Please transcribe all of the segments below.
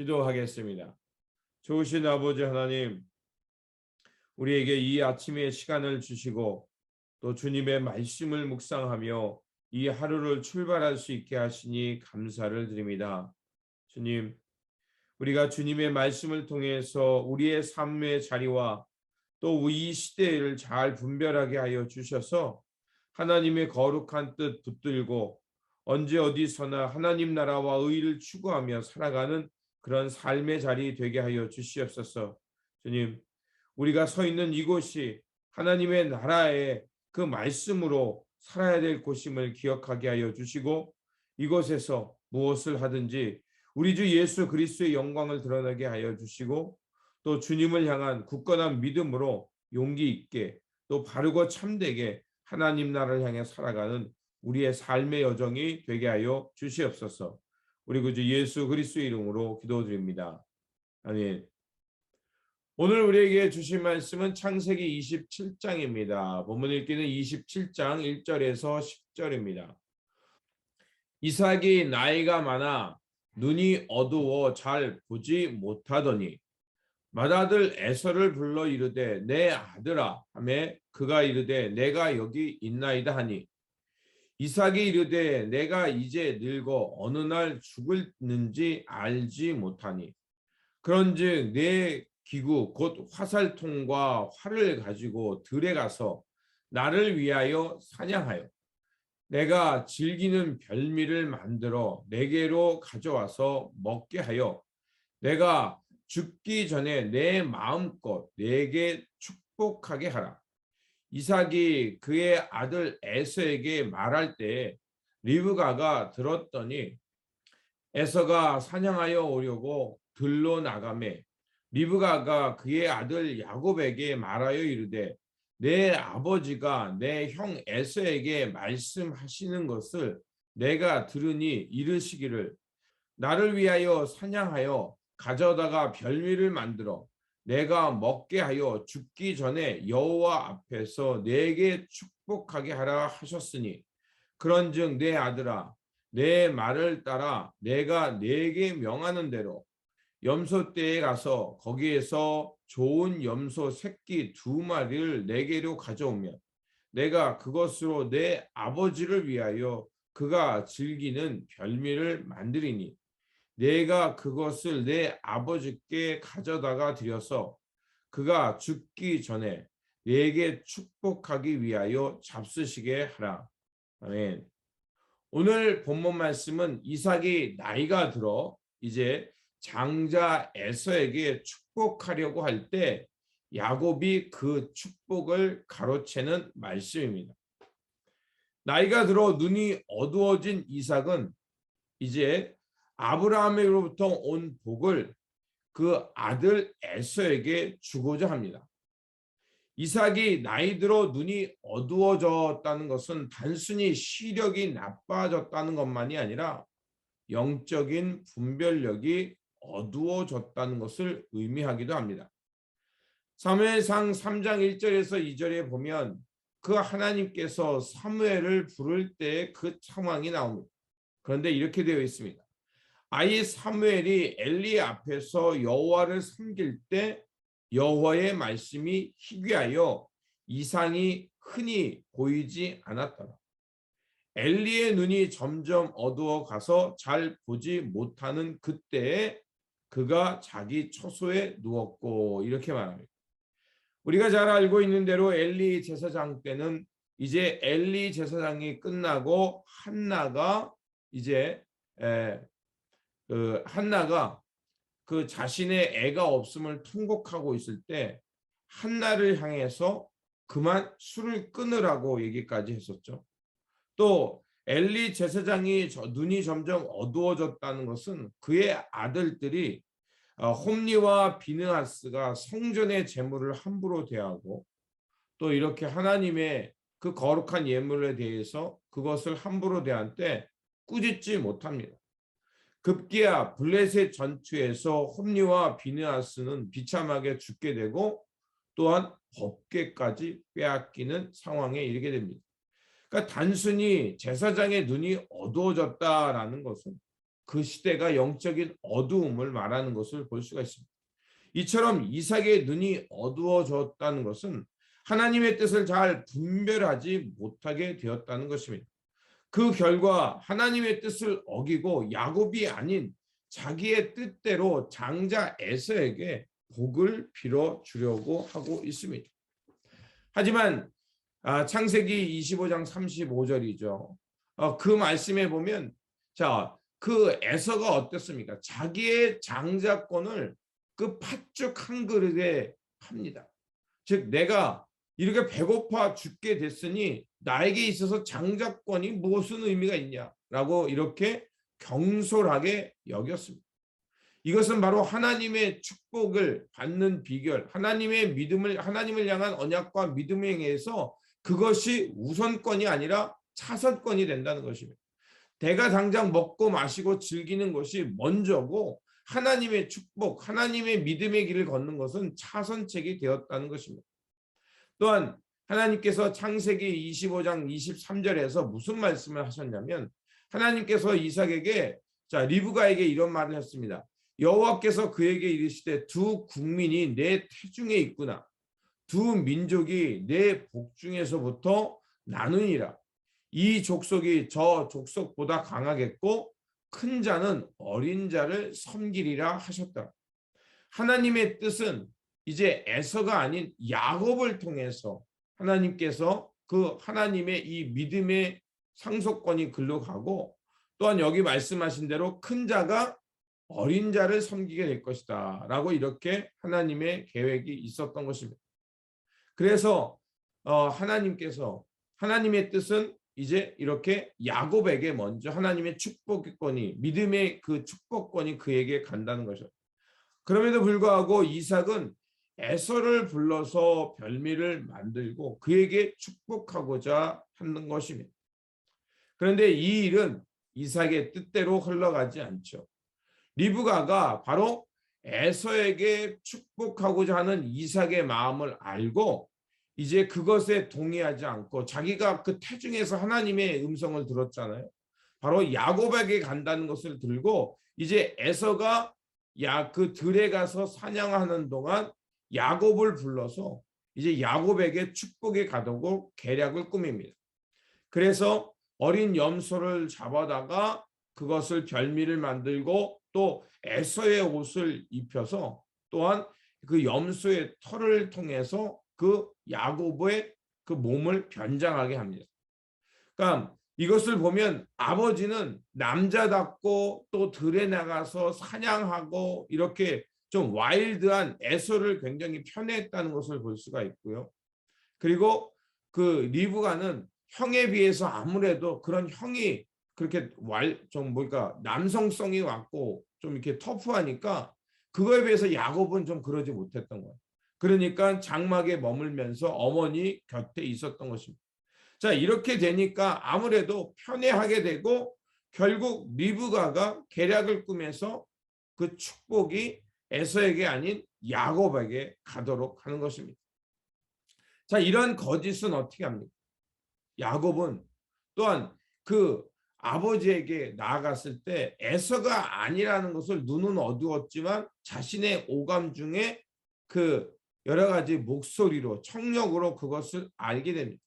기도하겠습니다. 좋으신 아버지 하나님, 우리에게 이 아침의 시간을 주시고 또 주님의 말씀을 묵상하며 이 하루를 출발할 수 있게 하시니 감사를 드립니다. 주님, 우리가 주님의 말씀을 통해서 우리의 삶의 자리와 또 이 시대를 잘 분별하게 하여 주셔서 하나님의 거룩한 뜻 붙들고 언제 어디서나 하나님 나라와 의를 추구하며 살아가는 그런 삶의 자리 되게 하여 주시옵소서. 주님, 우리가 서 있는 이곳이 하나님의 나라의 그 말씀으로 살아야 될 곳임을 기억하게 하여 주시고 이곳에서 무엇을 하든지 우리 주 예수 그리스도의 영광을 드러나게 하여 주시고 또 주님을 향한 굳건한 믿음으로 용기 있게 또 바르고 참되게 하나님 나라를 향해 살아가는 우리의 삶의 여정이 되게 하여 주시옵소서. 우리 구주 예수 그리스도의 이름으로 기도드립니다. 아멘. 오늘 우리에게 주신 말씀은 창세기 27장입니다. 본문 읽기는 27장 1절에서 10절입니다. 이삭이 나이가 많아 눈이 어두워 잘 보지 못하더니 맏아들 에서를 불러 이르되 내 아들아 하매 그가 이르되 내가 여기 있나이다 하니 이삭이 이르되 내가 이제 늙어 어느 날 죽을는지 알지 못하니 그런즉 내 기구 곧 화살통과 활을 가지고 들에 가서 나를 위하여 사냥하여 내가 즐기는 별미를 만들어 내게로 가져와서 먹게 하여 내가 죽기 전에 내 마음껏 내게 축복하게 하라. 이삭이 그의 아들 에서에게 말할 때 리브가가 들었더니 에서가 사냥하여 오려고 들로 나가매 리브가가 그의 아들 야곱에게 말하여 이르되 내 아버지가 내 형 에서에게 말씀하시는 것을 내가 들으니 이르시기를 나를 위하여 사냥하여 가져다가 별미를 만들어 내가 먹게 하여 죽기 전에 여호와 앞에서 내게 축복하게 하라 하셨으니 그런즉 내 아들아 내 말을 따라 내가 내게 명하는 대로 염소떼에 가서 거기에서 좋은 염소 새끼 2마리를 내게로 가져오면 내가 그것으로 내 아버지를 위하여 그가 즐기는 별미를 만들이니 내가 그것을 내 아버지께 가져다가 드려서 그가 죽기 전에 내게 축복하기 위하여 잡수시게 하라. 아멘. 오늘 본문 말씀은 이삭이 나이가 들어 이제 장자 에서에게 축복하려고 할 때 야곱이 그 축복을 가로채는 말씀입니다. 나이가 들어 눈이 어두워진 이삭은 이제 아브라함으로부터 온 복을 그 아들 에서에게 주고자 합니다. 이삭이 나이 들어 눈이 어두워졌다는 것은 단순히 시력이 나빠졌다는 것만이 아니라 영적인 분별력이 어두워졌다는 것을 의미하기도 합니다. 사무엘상 3장 1절에서 2절에 보면 그 하나님께서 사무엘을 부를 때 그 상황이 나옵니다. 그런데 이렇게 되어 있습니다. 아이 사무엘이 엘리 앞에서 여호와를 섬길 때 여호와의 말씀이 희귀하여 이상이 흔히 보이지 않았더라. 엘리의 눈이 점점 어두워 가서 잘 보지 못하는 그때에 그가 자기 처소에 누웠고 이렇게 말합니다. 우리가 잘 알고 있는 대로 엘리 제사장 때는 이제 엘리 제사장이 끝나고 한나가 이제 한나가 그 자신의 애가 없음을 통곡하고 있을 때 한나를 향해서 그만 술을 끊으라고 얘기까지 했었죠. 또 엘리 제사장이 눈이 점점 어두워졌다는 것은 그의 아들들이 홈리와 비느하스가 성전의 제물을 함부로 대하고 또 이렇게 하나님의 그 거룩한 예물에 대해서 그것을 함부로 대할 때 꾸짖지 못합니다. 급기야 블레셋 전투에서 홈리와 비느하스는 비참하게 죽게 되고 또한 법궤까지 빼앗기는 상황에 이르게 됩니다. 그러니까 단순히 제사장의 눈이 어두워졌다라는 것은 그 시대가 영적인 어두움을 말하는 것을 볼 수가 있습니다. 이처럼 이삭의 눈이 어두워졌다는 것은 하나님의 뜻을 잘 분별하지 못하게 되었다는 것입니다. 그 결과 하나님의 뜻을 어기고 야곱이 아닌 자기의 뜻대로 장자 에서에게 복을 빌어 주려고 하고 있습니다. 하지만 창세기 25장 35절이죠. 그 말씀에 보면 그 에서가 어땠습니까? 자기의 장자권을 그 팥죽 한 그릇에 팝니다. 즉 내가 이렇게 배고파 죽게 됐으니 나에게 있어서 장자권이 무슨 의미가 있냐라고 이렇게 경솔하게 여겼습니다. 이것은 바로 하나님의 축복을 받는 비결, 하나님의 믿음을, 하나님을 향한 언약과 믿음에 의해서 그것이 우선권이 아니라 차선권이 된다는 것입니다. 내가 당장 먹고 마시고 즐기는 것이 먼저고 하나님의 축복, 하나님의 믿음의 길을 걷는 것은 차선책이 되었다는 것입니다. 또한 하나님께서 창세기 25장 23절에서 무슨 말씀을 하셨냐면 하나님께서 이삭에게 리브가에게 이런 말을 했습니다. 여호와께서 그에게 이르시되 두 국민이 내 태중에 있구나. 두 민족이 내 복중에서부터 나누니라. 이 족속이 저 족속보다 강하겠고 큰 자는 어린 자를 섬기리라 하셨다. 하나님의 뜻은 이제 에서가 아닌 야곱을 통해서 하나님께서 그 하나님의 이 믿음의 상속권이 글로 가고 또한 여기 말씀하신 대로 큰 자가 어린 자를 섬기게 될 것이다 라고 이렇게 하나님의 계획이 있었던 것입니다. 그래서 하나님께서 하나님의 뜻은 이제 이렇게 야곱에게 먼저 하나님의 축복권이 믿음의 그 축복권이 그에게 간다는 것이죠. 그럼에도 불구하고 이삭은 에서를 불러서 별미를 만들고 그에게 축복하고자 하는 것입니다. 그런데 이 일은 이삭의 뜻대로 흘러가지 않죠. 리브가가 바로 에서에게 축복하고자 하는 이삭의 마음을 알고 이제 그것에 동의하지 않고 자기가 그 태중에서 하나님의 음성을 들었잖아요. 바로 야곱에게 간다는 것을 들고 이제 에서가 그 들에 가서 사냥하는 동안 야곱을 불러서 이제 야곱에게 축복이 가도록 계략을 꾸밉니다. 그래서 어린 염소를 잡아다가 그것을 별미를 만들고 또 에서의 옷을 입혀서 또한 그 염소의 털을 통해서 그 야곱의 그 몸을 변장하게 합니다. 그러니까 이것을 보면 아버지는 남자답고 또 들에 나가서 사냥하고 이렇게 좀 와일드한 에서를 굉장히 편애했다는 것을 볼 수가 있고요. 그리고 그 리브가는 형에 비해서 아무래도 그런 형이 그렇게 좀 뭐랄까 남성성이 왔고 좀 이렇게 터프하니까 그거에 비해서 야곱은 좀 그러지 못했던 거예요. 그러니까 장막에 머물면서 어머니 곁에 있었던 것입니다. 이렇게 되니까 아무래도 편애하게 되고 결국 리브가가 계략을 꾸며서 그 축복이 에서에게 아닌 야곱에게 가도록 하는 것입니다. 이런 거짓은 어떻게 합니까? 야곱은 또한 그 아버지에게 나아갔을 때 에서가 아니라는 것을 눈은 어두웠지만 자신의 오감 중에 그 여러 가지 목소리로 청력으로 그것을 알게 됩니다.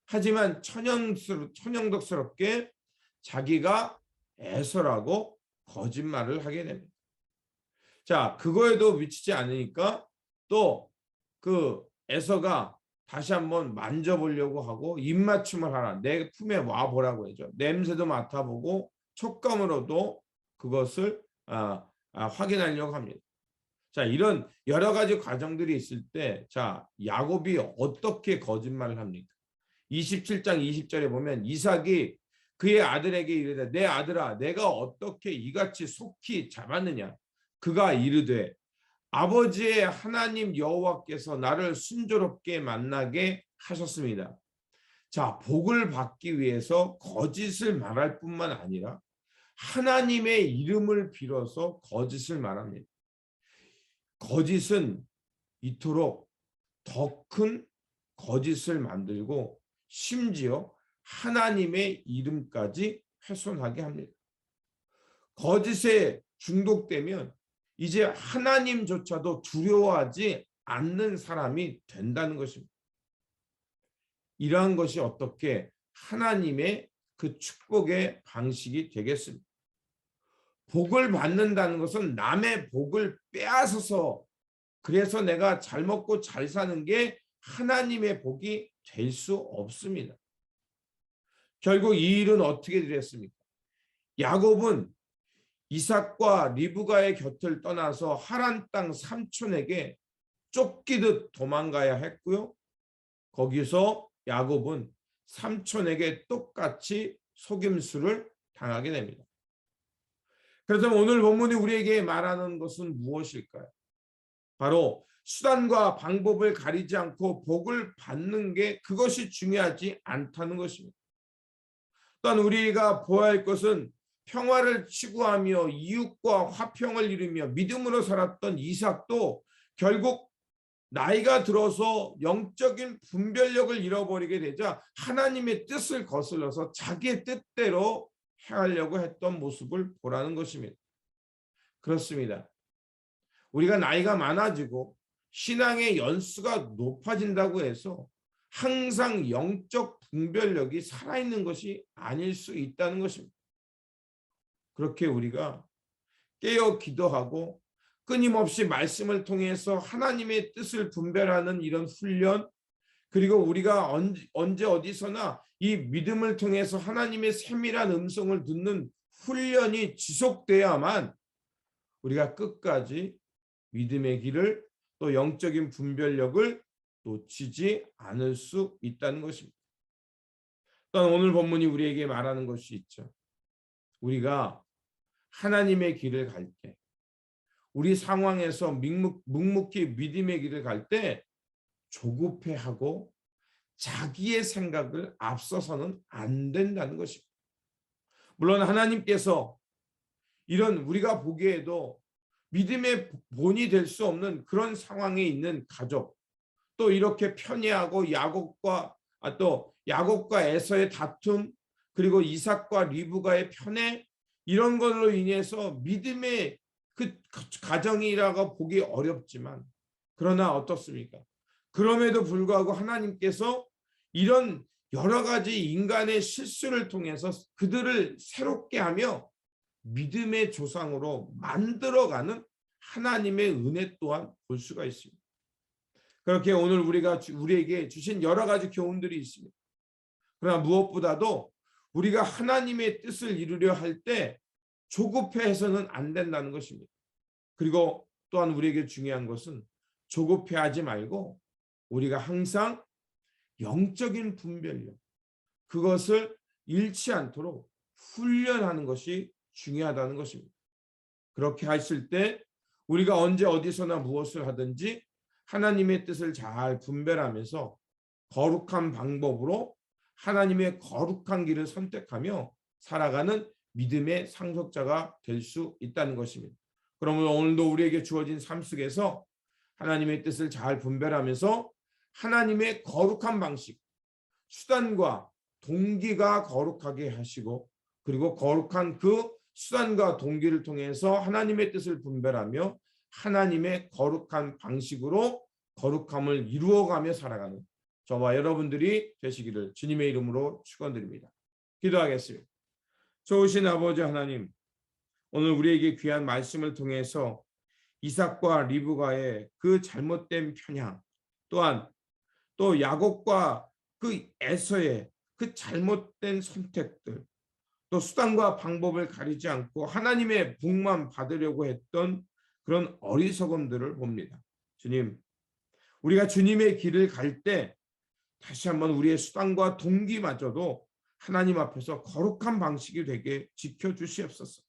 하지만 천연덕스럽게 자기가 에서라고 거짓말을 하게 됩니다. 그거에도 미치지 않으니까 또 그 에서가 다시 한번 만져보려고 하고 입맞춤을 하라. 내 품에 와보라고 해죠. 냄새도 맡아보고 촉감으로도 그것을 확인하려고 합니다. 이런 여러 가지 과정들이 있을 때 야곱이 어떻게 거짓말을 합니까? 27장 20절에 보면 이삭이 그의 아들에게 이르되 내 아들아 내가 어떻게 이같이 속히 잡았느냐? 그가 이르되 아버지의 하나님 여호와께서 나를 순조롭게 만나게 하셨습니다. 복을 받기 위해서 거짓을 말할 뿐만 아니라 하나님의 이름을 빌어서 거짓을 말합니다. 거짓은 이토록 더 큰 거짓을 만들고 심지어 하나님의 이름까지 훼손하게 합니다. 거짓에 중독되면 이제 하나님조차도 두려워하지 않는 사람이 된다는 것입니다. 이러한 것이 어떻게 하나님의 그 축복의 방식이 되겠습니까? 복을 받는다는 것은 남의 복을 빼앗아서 그래서 내가 잘 먹고 잘 사는 게 하나님의 복이 될 수 없습니다. 결국 이 일은 어떻게 되었습니까? 야곱은 이삭과 리브가의 곁을 떠나서 하란 땅 삼촌에게 쫓기듯 도망가야 했고요. 거기서 야곱은 삼촌에게 똑같이 속임수를 당하게 됩니다. 그래서 오늘 본문이 우리에게 말하는 것은 무엇일까요? 바로 수단과 방법을 가리지 않고 복을 받는 게 그것이 중요하지 않다는 것입니다. 또한 우리가 보아야 할 것은 평화를 추구하며 이웃과 화평을 이루며 믿음으로 살았던 이삭도 결국 나이가 들어서 영적인 분별력을 잃어버리게 되자 하나님의 뜻을 거슬러서 자기의 뜻대로 행하려고 했던 모습을 보라는 것입니다. 그렇습니다. 우리가 나이가 많아지고 신앙의 연수가 높아진다고 해서 항상 영적 분별력이 살아있는 것이 아닐 수 있다는 것입니다. 그렇게 우리가 깨어 기도하고 끊임없이 말씀을 통해서 하나님의 뜻을 분별하는 이런 훈련, 그리고 우리가 언제 어디서나 이 믿음을 통해서 하나님의 세밀한 음성을 듣는 훈련이 지속돼야만 우리가 끝까지 믿음의 길을 또 영적인 분별력을 놓치지 않을 수 있다는 것입니다. 또한 오늘 본문이 우리에게 말하는 것이 있죠. 우리가 하나님의 길을 갈 때, 우리 상황에서 묵묵히 믿음의 길을 갈 때 조급해하고 자기의 생각을 앞서서는 안 된다는 것입니다. 물론 하나님께서 이런 우리가 보기에도 믿음의 본이 될 수 없는 그런 상황에 있는 가족, 또 이렇게 편애하고 야곱과 에서의 다툼, 그리고 이삭과 리브가의 편애, 이런 걸로 인해서 믿음의 그 가정이라고 보기 어렵지만, 그러나 어떻습니까? 그럼에도 불구하고 하나님께서 이런 여러 가지 인간의 실수를 통해서 그들을 새롭게 하며 믿음의 조상으로 만들어가는 하나님의 은혜 또한 볼 수가 있습니다. 그렇게 오늘 우리에게 주신 여러 가지 교훈들이 있습니다. 그러나 무엇보다도 우리가 하나님의 뜻을 이루려 할 때 조급해서는 안 된다는 것입니다. 그리고 또한 우리에게 중요한 것은 조급해하지 말고 우리가 항상 영적인 분별력, 그것을 잃지 않도록 훈련하는 것이 중요하다는 것입니다. 그렇게 하실 때 우리가 언제 어디서나 무엇을 하든지 하나님의 뜻을 잘 분별하면서 거룩한 방법으로 하나님의 거룩한 길을 선택하며 살아가는 믿음의 상속자가 될 수 있다는 것입니다. 그러면 오늘도 우리에게 주어진 삶 속에서 하나님의 뜻을 잘 분별하면서 하나님의 거룩한 방식, 수단과 동기가 거룩하게 하시고, 그리고 거룩한 그 수단과 동기를 통해서 하나님의 뜻을 분별하며 하나님의 거룩한 방식으로 거룩함을 이루어가며 살아가는 저와 여러분들이 되시기를 주님의 이름으로 축원드립니다. 기도하겠습니다. 좋으신 아버지 하나님, 오늘 우리에게 귀한 말씀을 통해서 이삭과 리브가의 그 잘못된 편향, 또한 또 야곱과 그 에서의 그 잘못된 선택들, 또 수단과 방법을 가리지 않고 하나님의 복만 받으려고 했던 그런 어리석음들을 봅니다. 주님, 우리가 주님의 길을 갈 때 다시 한번 우리의 수단과 동기마저도 하나님 앞에서 거룩한 방식이 되게 지켜주시옵소서.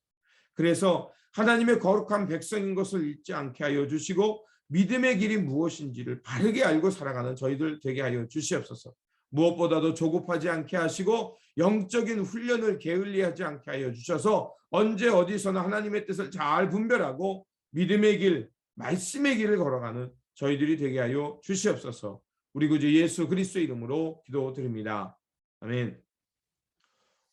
그래서 하나님의 거룩한 백성인 것을 잊지 않게 하여 주시고 믿음의 길이 무엇인지를 바르게 알고 살아가는 저희들 되게 하여 주시옵소서. 무엇보다도 조급하지 않게 하시고 영적인 훈련을 게을리하지 않게 하여 주셔서 언제 어디서나 하나님의 뜻을 잘 분별하고 믿음의 길, 말씀의 길을 걸어가는 저희들이 되게 하여 주시옵소서. 우리 구주 예수 그리스도의 이름으로 기도드립니다. 아멘.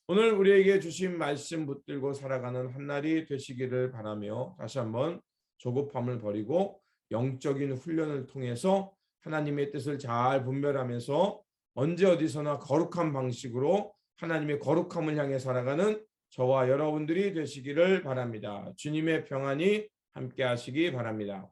오늘 우리에게 주신 말씀 붙들고 살아가는 한 날이 되시기를 바라며 다시 한번 조급함을 버리고 영적인 훈련을 통해서 하나님의 뜻을 잘 분별하면서 언제 어디서나 거룩한 방식으로 하나님의 거룩함을 향해 살아가는 저와 여러분들이 되시기를 바랍니다. 주님의 평안이 함께 하시기 바랍니다.